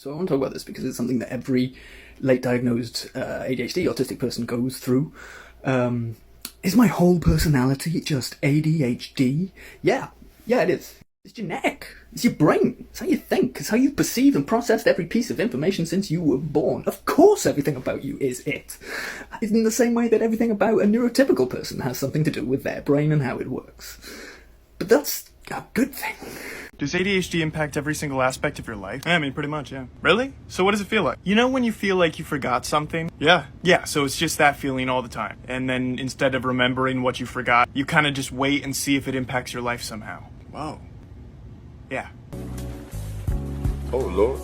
So I want to talk about this because it's something that every late diagnosed ADHD autistic person goes through. Is my whole personality just ADHD? Yeah, it is. It's genetic. It's your brain. It's how you think. It's how you perceive and processed every piece of information since you were born. Of course everything about you is it. In the same way that everything about a neurotypical person has something to do with their brain and how it works. But that's a good thing. Does ADHD impact every single aspect of your life? I mean, pretty much, yeah. Really? So what does it feel like? You know when you feel like you forgot something? Yeah, so it's just that feeling all the time. And then instead of remembering what you forgot, you kind of just wait and see if it impacts your life somehow. Whoa. Yeah. Oh, Lord.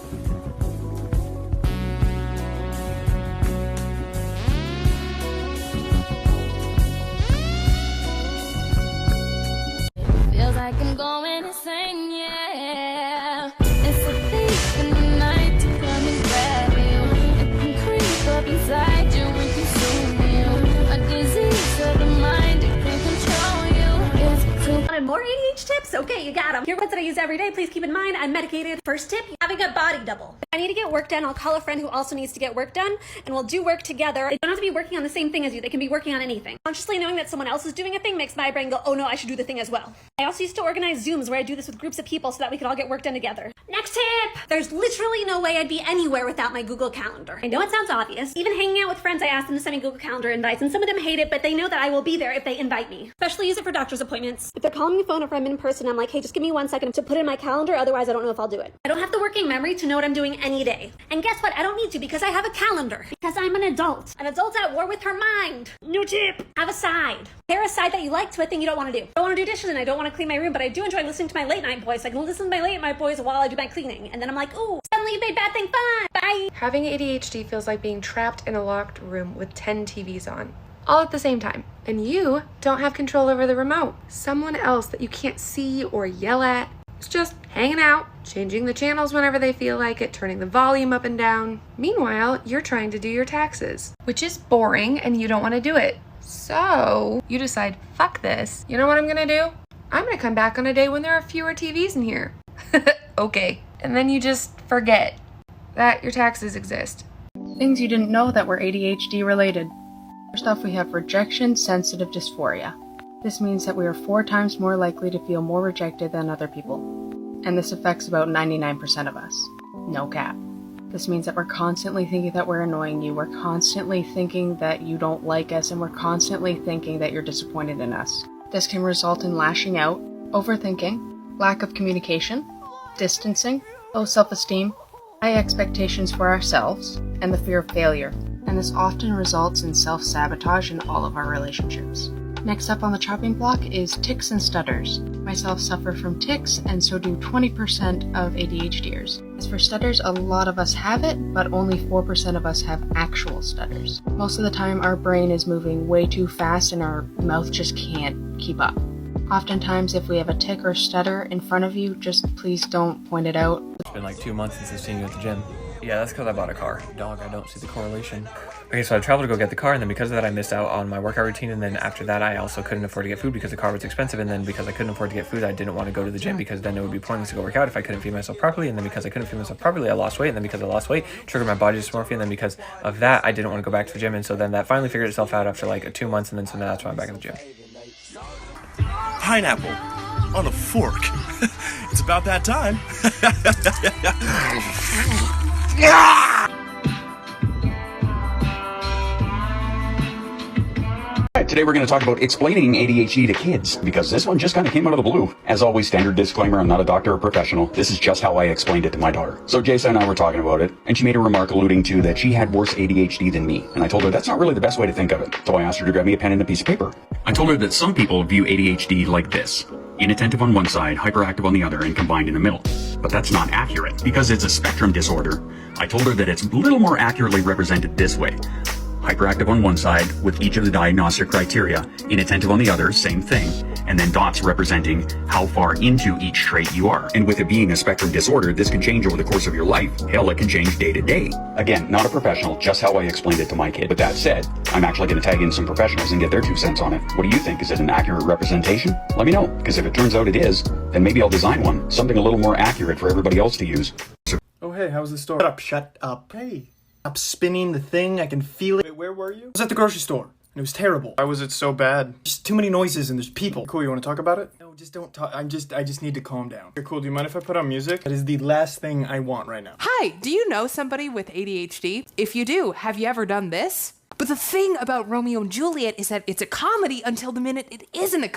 Feels like I'm going insane, yeah. It's a thief in the night to come and grab you. It can creep up inside you and consume you. A disease of the mind, it can control you. It's too Wanted more ADHD tips? Okay, you got them. Here are ones that I use every day. Please keep in mind I'm medicated. First tip, having a body double. If I need to get work done, I'll call a friend who also needs to get work done, and we'll do work together. They don't have to be working on the same thing as you. They can be working on anything. Consciously knowing that someone else is doing a thing makes my brain go, oh no, I should do the thing as well. I also used to organize Zooms where I do this with groups of people so that we could all get work done together. Next tip! There's literally no way I'd be anywhere without my Google Calendar. I know it sounds obvious. Even hanging out with friends, I ask them to send me Google Calendar invites, and some of them hate it, but they know that I will be there if they invite me. Especially use it for doctor's appointments. If they're calling me phone or if I'm in person, I'm like, hey, just give me 1 second to put in my calendar, otherwise I don't know if I'll do it. I don't have the working memory to know what I'm doing any day. And guess what? I don't need to because I have a calendar. Because I'm an adult. An adult at war with her mind. New tip. Have a side. Pair a side that you like to a thing you don't want to do. I don't want to do dishes and I don't want to clean my room, but I do enjoy listening to my late night boys. So I can listen to my late night boys while I do my cleaning. And then I'm like, ooh, suddenly you made bad thing fun. Bye. Having ADHD feels like being trapped in a locked room with 10 TVs on, all at the same time. And you don't have control over the remote. Someone else that you can't see or yell at is just hanging out, changing the channels whenever they feel like it, turning the volume up and down. Meanwhile, you're trying to do your taxes, which is boring and you don't want to do it. So you decide, fuck this. You know what I'm gonna do? I'm gonna come back on a day when there are fewer TVs in here. Okay. And then you just forget that your taxes exist. Things you didn't know that were ADHD related. First off, we have rejection-sensitive dysphoria. This means that we are 4 times more likely to feel more rejected than other people. And this affects about 99% of us. No cap. This means that we're constantly thinking that we're annoying you, we're constantly thinking that you don't like us, and we're constantly thinking that you're disappointed in us. This can result in lashing out, overthinking, lack of communication, distancing, low self-esteem, high expectations for ourselves, and the fear of failure. And this often results in self-sabotage in all of our relationships. Next up on the chopping block is tics and stutters. Myself suffer from tics, and so do 20% of ADHDers. As for stutters, a lot of us have it, but only 4% of us have actual stutters. Most of the time, our brain is moving way too fast and our mouth just can't keep up. Oftentimes, if we have a tic or stutter in front of you, just please don't point it out. It's been like 2 months since I've seen you at the gym. Yeah, that's because I bought a car. Dog, I don't see the correlation. Okay, so I traveled to go get the car, and then because of that, I missed out on my workout routine, and then after that, I also couldn't afford to get food because the car was expensive, and then because I couldn't afford to get food, I didn't want to go to the gym because then it would be pointless to go work out if I couldn't feed myself properly, and then because I couldn't feed myself properly, I lost weight, and then because I lost weight, triggered my body dysmorphia, and then because of that, I didn't want to go back to the gym, and so then that finally figured itself out after like 2 months, and then so now that's why I'm back at the gym. Pineapple on a fork. It's about that time. Today we're going to talk about explaining ADHD to kids, because this one just kind of came out of the blue. As always, standard disclaimer, I'm not a doctor or professional. This is just how I explained it to my daughter. So Jason and I were talking about it, and she made a remark alluding to that she had worse ADHD than me. And I told her that's not really the best way to think of it. So I asked her to grab me a pen and a piece of paper. I told her that some people view ADHD like this: inattentive on one side, hyperactive on the other, and combined in the middle. But that's not accurate, because it's a spectrum disorder. I told her that it's a little more accurately represented this way: hyperactive on one side with each of the diagnostic criteria, inattentive on the other, same thing, and then dots representing how far into each trait you are. And with it being a spectrum disorder, this can change over the course of your life. Hell, it can change day to day. Again, not a professional, just how I explained it to my kid. But that said, I'm actually going to tag in some professionals and get their 2 cents on it. What do you think? Is it an accurate representation? Let me know, because if it turns out it is, then maybe I'll design one, something a little more accurate for everybody else to use. Oh, hey, how's the store? Shut up. Hey, stop spinning the thing. I can feel it. Wait, where were you? I was at the grocery store, and it was terrible. Why was it so bad? Just too many noises, and there's people. Cool, you want to talk about it? No, just don't talk. I just need to calm down. Okay, cool, do you mind if I put on music? That is the last thing I want right now. Hi, do you know somebody with ADHD? If you do, have you ever done this? But the thing about Romeo and Juliet is that it's a comedy until the minute it isn't a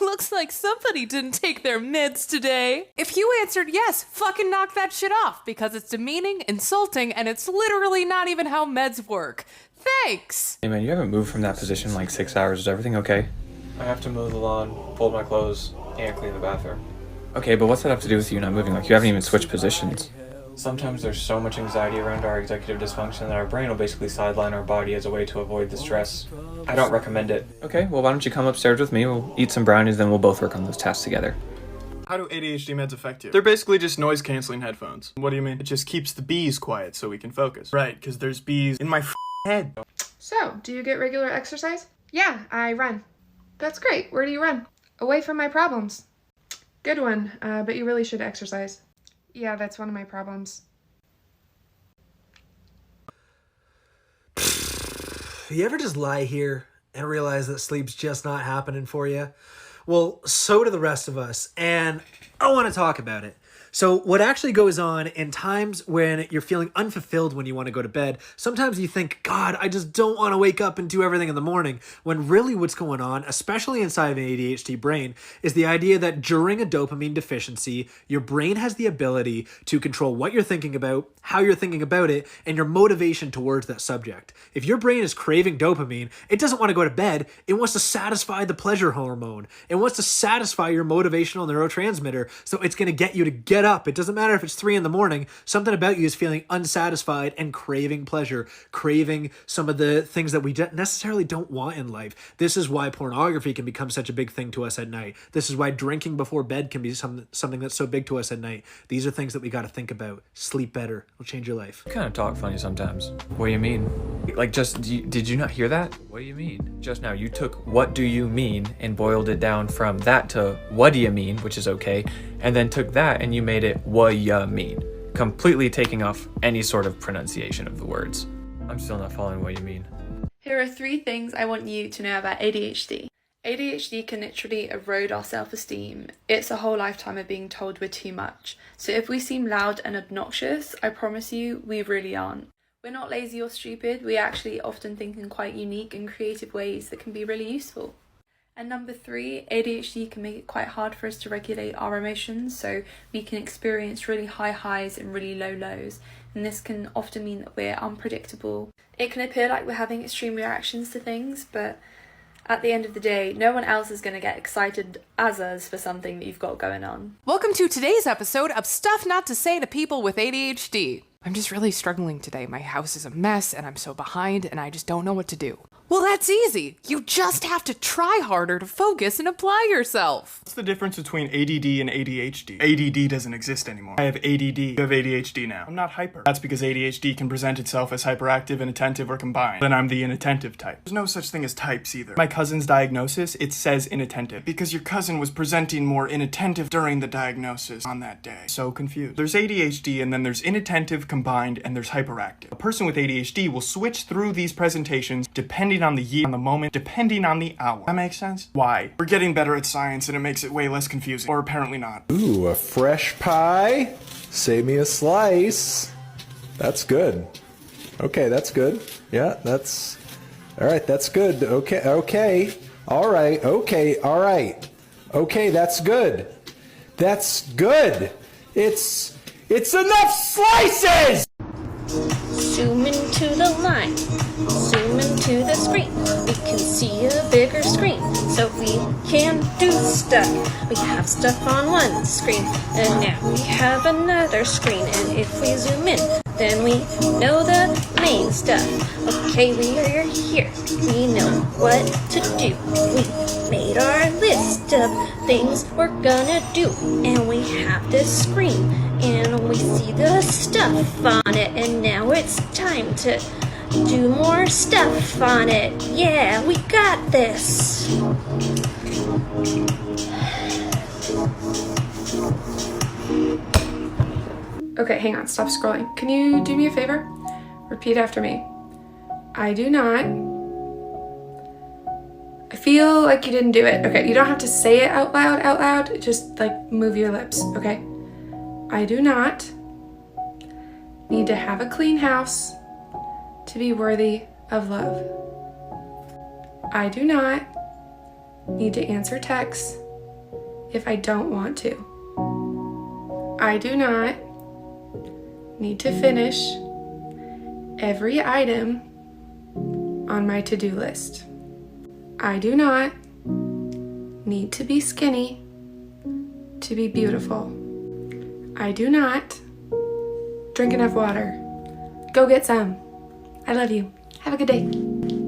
Looks like somebody didn't take their meds today. If you answered yes, fucking knock that shit off, because it's demeaning, insulting, and it's literally not even how meds work. Thanks! Hey man, you haven't moved from that position in like 6 hours. Is everything okay? I have to mow the lawn, fold my clothes, and clean the bathroom. Okay, but what's that have to do with you not moving? Like, you haven't even switched positions. Sometimes there's so much anxiety around our executive dysfunction that our brain will basically sideline our body as a way to avoid the stress. I don't recommend it. Okay, well why don't you come upstairs with me, we'll eat some brownies, then we'll both work on those tasks together. How do ADHD meds affect you? They're basically just noise-canceling headphones. What do you mean? It just keeps the bees quiet so we can focus. Right, because there's bees in my head. So, do you get regular exercise? Yeah, I run. That's great. Where do you run? Away from my problems. Good one, but you really should exercise. Yeah, that's one of my problems. You ever just lie here and realize that sleep's just not happening for you? Well, so do the rest of us, and I want to talk about it. So what actually goes on in times when you're feeling unfulfilled when you want to go to bed, sometimes you think, God, I just don't want to wake up and do everything in the morning, when really what's going on, especially inside of an ADHD brain, is the idea that during a dopamine deficiency, your brain has the ability to control what you're thinking about, how you're thinking about it, and your motivation towards that subject. If your brain is craving dopamine, it doesn't want to go to bed, it wants to satisfy the pleasure hormone. It wants to satisfy your motivational neurotransmitter, so it's going to get you to get up. It doesn't matter if it's 3 a.m. Something about you is feeling unsatisfied and craving pleasure, craving some of the things that we necessarily don't want in life. This is why pornography can become such a big thing to us at night. This is why drinking before bed can be something that's so big to us at night. These are things that we got to think about. Sleep better. It'll change your life. You kind of talk funny sometimes. What do you mean? Like, did you not hear that? What do you mean? Just now, you took what do you mean and boiled it down from that to what do you mean, which is okay, and then took that and you made it what ya mean, completely taking off any sort of pronunciation of the words. I'm still not following what you mean. Here are 3 things I want you to know about ADHD. ADHD can literally erode our self-esteem. It's a whole lifetime of being told we're too much. So if we seem loud and obnoxious, I promise you, we really aren't. We're not lazy or stupid, we actually often think in quite unique and creative ways that can be really useful. And number 3, ADHD can make it quite hard for us to regulate our emotions, so we can experience really high highs and really low lows, and this can often mean that we're unpredictable. It can appear like we're having extreme reactions to things, but at the end of the day, no one else is going to get excited as us for something that you've got going on. Welcome to today's episode of Stuff Not to Say to People with ADHD. I'm just really struggling today. My house is a mess and I'm so behind and I just don't know what to do. Well, that's easy. You just have to try harder to focus and apply yourself. What's the difference between ADD and ADHD? ADD doesn't exist anymore. I have ADD. You have ADHD now. I'm not hyper. That's because ADHD can present itself as hyperactive and attentive or combined. Then I'm the inattentive type. There's no such thing as types either. My cousin's diagnosis, it says inattentive because your cousin was presenting more inattentive during the diagnosis on that day. So confused. There's ADHD and then there's inattentive, combined, and there's hyperactive. A person with ADHD will switch through these presentations depending on the year, on the moment, depending on the hour. That makes sense? Why? We're getting better at science and it makes it way less confusing. Or apparently not. Ooh, a fresh pie? Save me a slice. That's good. Okay, that's good. Yeah, that's... Alright, that's good. Okay. Alright, okay, alright. Okay, that's good. That's good. It's enough slices! Zoom into the line, zoom into the screen. We can see a bigger screen, so we can do stuff. We have stuff on one screen, and now we have another screen. And if we zoom in, then we know the main stuff. Okay, we are here. We know what to do. We made our list of things we're gonna do, and we have this screen. And we see the stuff on it, and now it's time to do more stuff on it. Yeah, we got this. Okay, hang on, stop scrolling. Can you do me a favor? Repeat after me. I do not. I feel like you didn't do it. Okay, you don't have to say it out loud. Just like move your lips, okay? I do not need to have a clean house to be worthy of love. I do not need to answer texts if I don't want to. I do not need to finish every item on my to-do list. I do not need to be skinny to be beautiful. I do not drink enough water. Go get some. I love you. Have a good day.